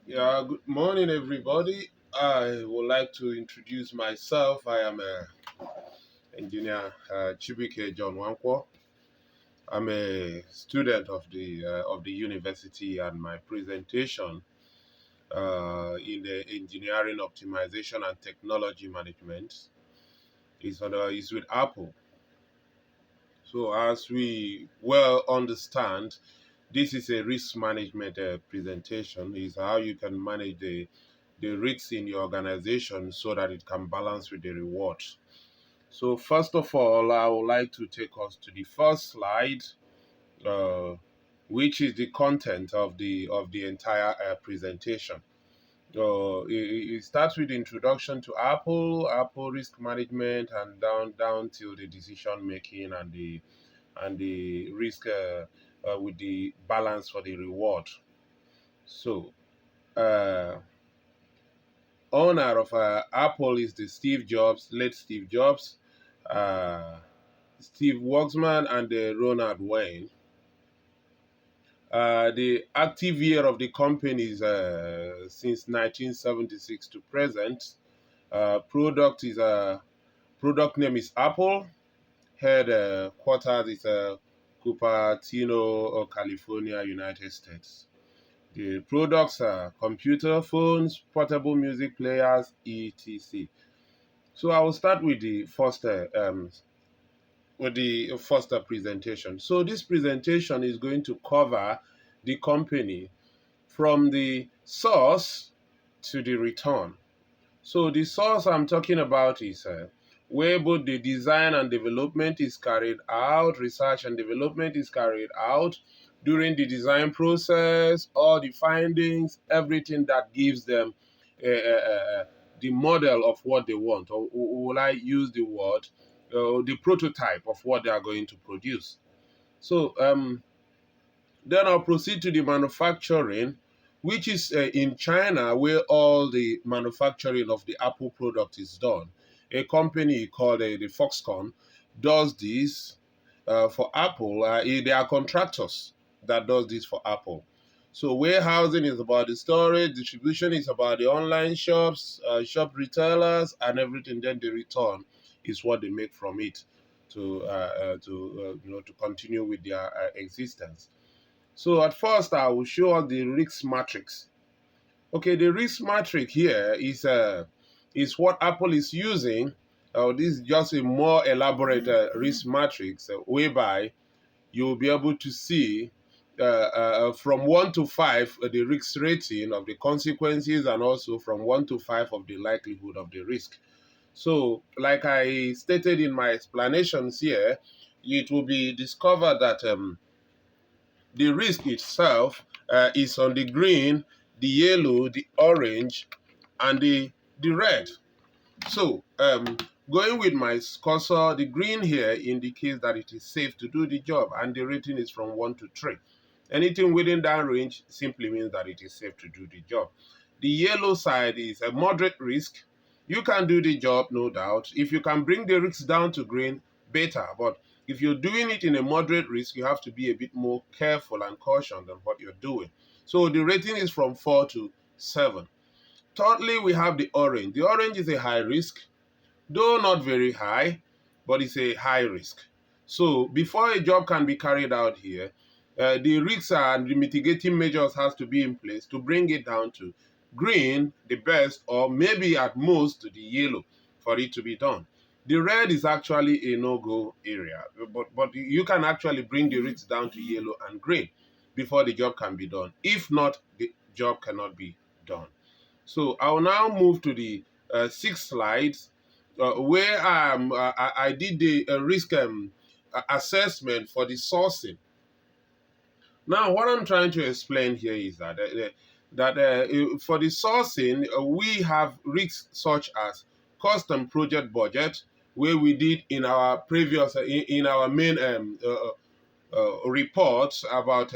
Yeah, good morning, everybody. I would like to introduce myself. I am engineer Chibuike John Wankwo. I'm a student of the university, and my presentation in the engineering optimization and technology management is with Apple. So, as we well understand, this is a risk management presentation. Is how you can manage the risks in your organization so that it can balance with the reward. So first of all, I would like to take us to the first slide, uh, which is the content of the entire presentation. It starts with the introduction to Apple risk management, and down till the decision making and the risk with the balance for the reward. So, uh, owner of Apple is the late Steve Jobs, uh, Steve Waxman, and Ronald Wayne. The active year of the company is since 1976 to present. Product name is Apple. Headquarters is Cupertino, California, United States. The products are computer, phones, portable music players, etc. So I will start with the first presentation. So this presentation is going to cover the company from the source to the return. So the source I'm talking about is where both the design and development is carried out, research and development is carried out during the design process, all the findings, everything that gives them the model of what they want, or will I use the word, the prototype of what they are going to produce. So then I'll proceed to the manufacturing, which is in China, where all the manufacturing of the Apple product is done. A company called the Foxconn does this for Apple. They are contractors that does this for Apple. So warehousing is about the storage, distribution is about the online shops, shop retailers, and everything. Then the return is what they make from it to continue with their existence. So at first, I will show us the risk matrix. Okay, the risk matrix here is what Apple is using. This is just a more elaborate risk matrix whereby you will be able to see from 1 to 5 the risk rating of the consequences, and also from 1 to 5 of the likelihood of the risk. So, like I stated in my explanations here, it will be discovered that the risk itself is on the green, the yellow, the orange, and the red. So, going with my cursor, the green here indicates that it is safe to do the job, and the rating is from 1 to 3. Anything within that range simply means that it is safe to do the job. The yellow side is a moderate risk. You can do the job, no doubt. If you can bring the risks down to green, better. But if you're doing it in a moderate risk, you have to be a bit more careful and cautious on what you're doing. So the rating is from 4 to 7. Thirdly, we have the orange. The orange is a high risk, though not very high, but it's a high risk. So before a job can be carried out here, the risks and the mitigating measures has to be in place to bring it down to green, the best, or maybe at most the yellow for it to be done. The red is actually a no-go area, but you can actually bring the risks down to yellow and green before the job can be done. If not, the job cannot be done. So I'll now move to the sixth slides, where I did the risk assessment for the sourcing. Now, what I'm trying to explain here is that for the sourcing, we have risks such as cost and project budget, where we did in our previous in our main reports about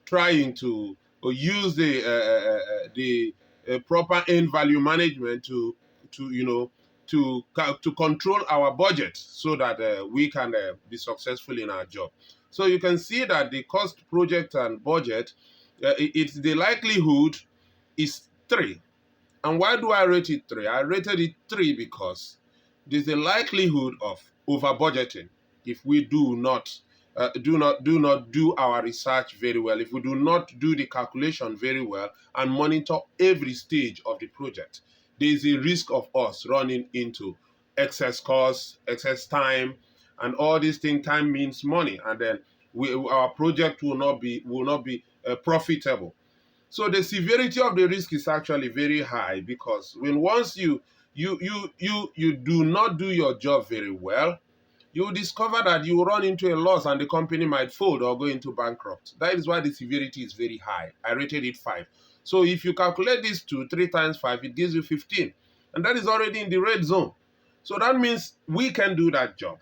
trying to use the proper end value management to you know to control our budget so that we can be successful in our job. So you can see that the cost, project, and budget, it's the likelihood is 3. And why do I rate it 3? I rated it 3 because there's a likelihood of over budgeting if we do not do our research very well, if we do not do the calculation very well and monitor every stage of the project. There is a risk of us running into excess costs, excess time, and all these things. Time means money, and then our project will not be profitable. So the severity of the risk is actually very high, because when once you do not do your job very well, you will discover that you will run into a loss and the company might fold or go into bankrupt. That is why the severity is very high. I rated it 5. So if you calculate this to 3 times 5, it gives you 15. And that is already in the red zone. So that means we can do that job,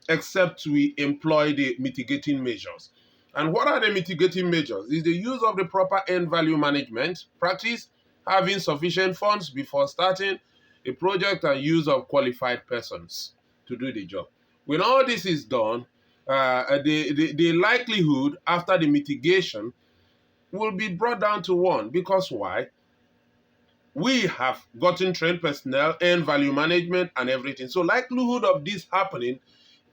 except we employ the mitigating measures. And what are the mitigating measures? Is the use of the proper end value management practice, having sufficient funds before starting a project, and use of qualified persons to do the job. When all this is done, the likelihood after the mitigation will be brought down to 1. Because why? We have gotten trained personnel, end value management, and everything. So likelihood of this happening,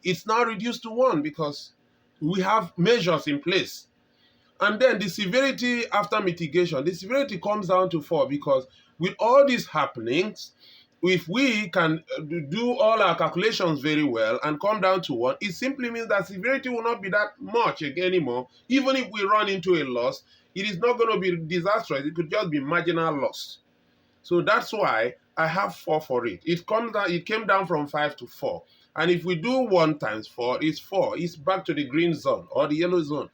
it's now reduced to 1 because we have measures in place. And then the severity after mitigation, the severity comes down to 4, because with all these happenings, if we can do all our calculations very well and come down to 1, it simply means that severity will not be that much anymore. Even if we run into a loss, it is not going to be disastrous. It could just be marginal loss. So that's why I have 4 for it. It came down from 5 to 4. And if we do 1 times 4, it's 4. It's back to the green zone or the yellow zone.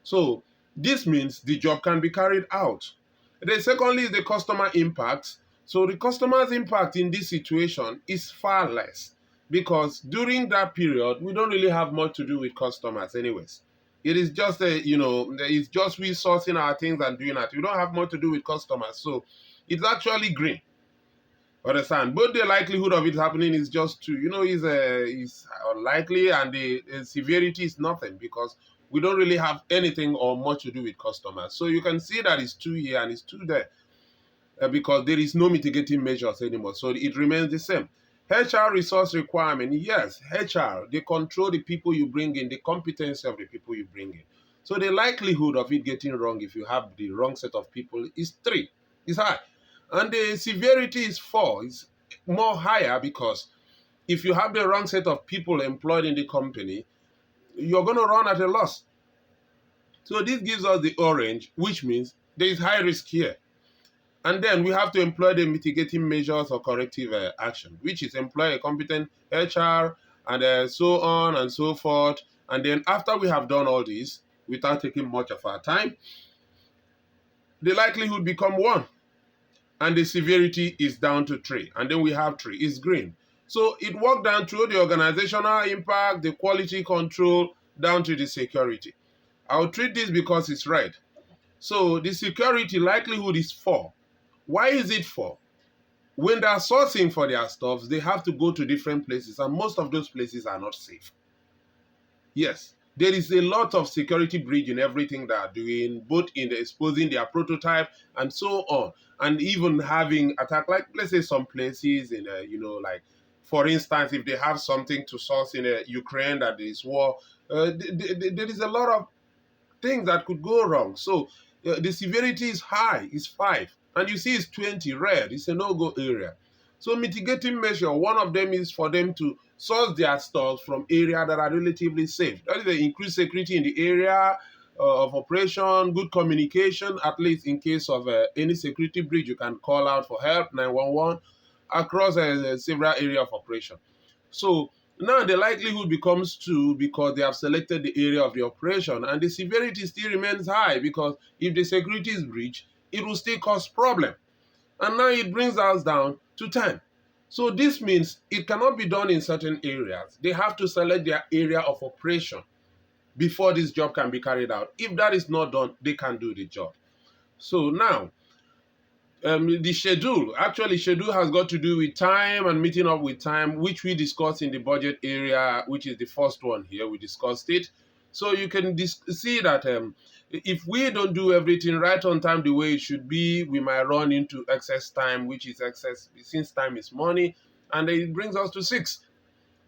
So this means the job can be carried out. Then secondly is the customer impact. So the customer's impact in this situation is far less, because during that period, we don't really have much to do with customers anyways. It is just it's just we sourcing our things and doing that. We don't have much to do with customers. So it's actually green. Understand? But the likelihood of it happening is just 2. Is unlikely, and the severity is nothing, because we don't really have anything or much to do with customers. So you can see that it's 2 here and it's 2 there, because there is no mitigating measures anymore. So it remains the same. HR resource requirement. Yes, HR, they control the people you bring in, the competency of the people you bring in. So the likelihood of it getting wrong if you have the wrong set of people is 3. It's high. And the severity is 4. It's more higher, because if you have the wrong set of people employed in the company, you're going to run at a loss. So this gives us the orange, which means there is high risk here. And then we have to employ the mitigating measures or corrective action, which is employ a competent HR and so on and so forth. And then after we have done all this, without taking much of our time, the likelihood become 1. And the severity is down to 3. And then we have 3. It's green. So it worked down through the organizational impact, the quality control, down to the security. I'll treat this because it's red. So the security likelihood is 4. Why is it 4? When they are sourcing for their stuff, they have to go to different places, and most of those places are not safe. Yes, there is a lot of security breach in everything they are doing, both in the exposing their prototype and so on, and even having attack, like let's say some places in like, for instance, if they have something to source in Ukraine that is war, there is a lot of things that could go wrong. So the severity is high, it's 5. And you see it's 20, red, it's a no-go area. So mitigating measure, one of them is for them to source their stores from areas that are relatively safe. That is the increased security in the area of operation, good communication, at least in case of any security breach, you can call out for help, 911, across several areas of operation. So now the likelihood becomes 2, because they have selected the area of the operation, and the severity still remains high, because if the security is breached, it will still cause problem. And now it brings us down to 10. So this means it cannot be done in certain areas. They have to select their area of operation before this job can be carried out. If that is not done, they can't do the job. So now, the schedule has got to do with time and meeting up with time, which we discussed in the budget area, which is the first one here. We discussed it. So you can see that If we don't do everything right on time the way it should be, we might run into excess time, which is excess since time is money. And it brings us to 6.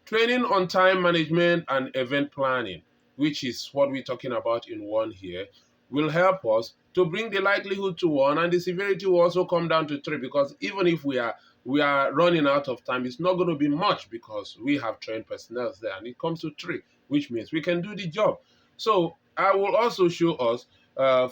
Training on time management and event planning, which is what we're talking about in 1 here, will help us to bring the likelihood to 1, and the severity will also come down to 3, because even if we are running out of time, it's not going to be much because we have trained personnel there, and it comes to 3, which means we can do the job. So I will also show us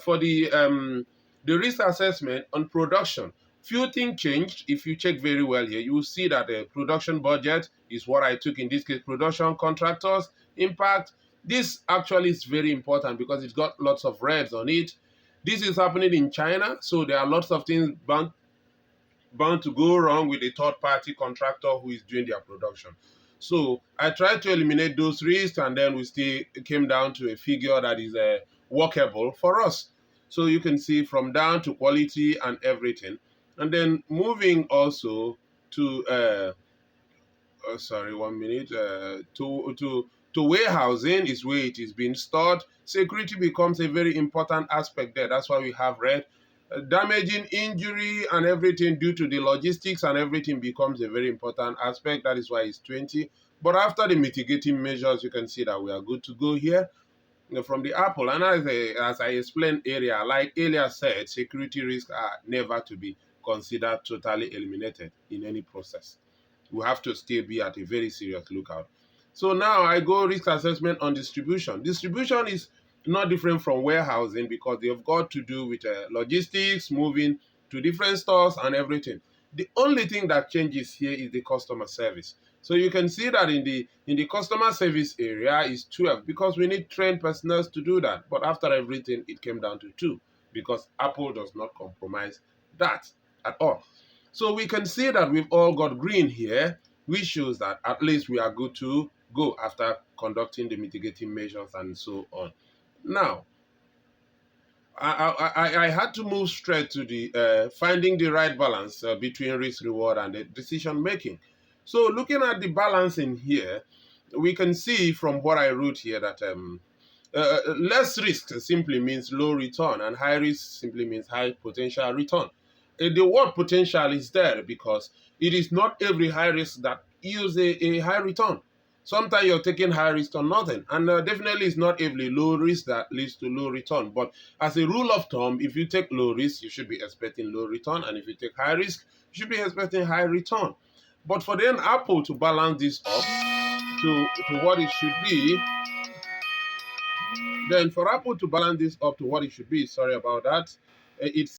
for the risk assessment on production. Few things changed. If you check very well here, you will see that the production budget is what I took in this case. Production contractors impact. This actually is very important because it's got lots of reds on it. This is happening in China, so there are lots of things bound to go wrong with a third-party contractor who is doing their production. So I tried to eliminate those risks, and then we still came down to a figure that is workable for us. So you can see from down to quality and everything. And then moving also to sorry, 1 minute. To warehousing is where it is being stored. Security becomes a very important aspect there. That's why we have red. Damaging, injury, and everything due to the logistics and everything becomes a very important aspect. That is why it's 20. But after the mitigating measures, you can see that we are good to go here. From the Apple, and as I explained earlier, like earlier said, security risks are never to be considered totally eliminated in any process. We have to still be at a very serious lookout. So now I go risk assessment on distribution. Distribution is not different from warehousing because they've got to do with logistics, moving to different stores and everything. The only thing that changes here is the customer service. So you can see that in the customer service area is 12 because we need trained personnel to do that. But after everything, it came down to 2 because Apple does not compromise that at all. So we can see that we've all got green here, which shows that at least we are good to go after conducting the mitigating measures and so on. Now, I had to move straight to the finding the right balance between risk reward and the decision making. So looking at the balance in here, we can see from what I wrote here that less risk simply means low return, and high risk simply means high potential return. The word potential is there because it is not every high risk that yields a high return. Sometimes you're taking high risk or nothing, and definitely it's not every low risk that leads to low return. But as a rule of thumb, if you take low risk, you should be expecting low return, and if you take high risk, you should be expecting high return. But for then Apple to balance this up to what it should be, then for Apple to balance this up to what it should be, sorry about that, it's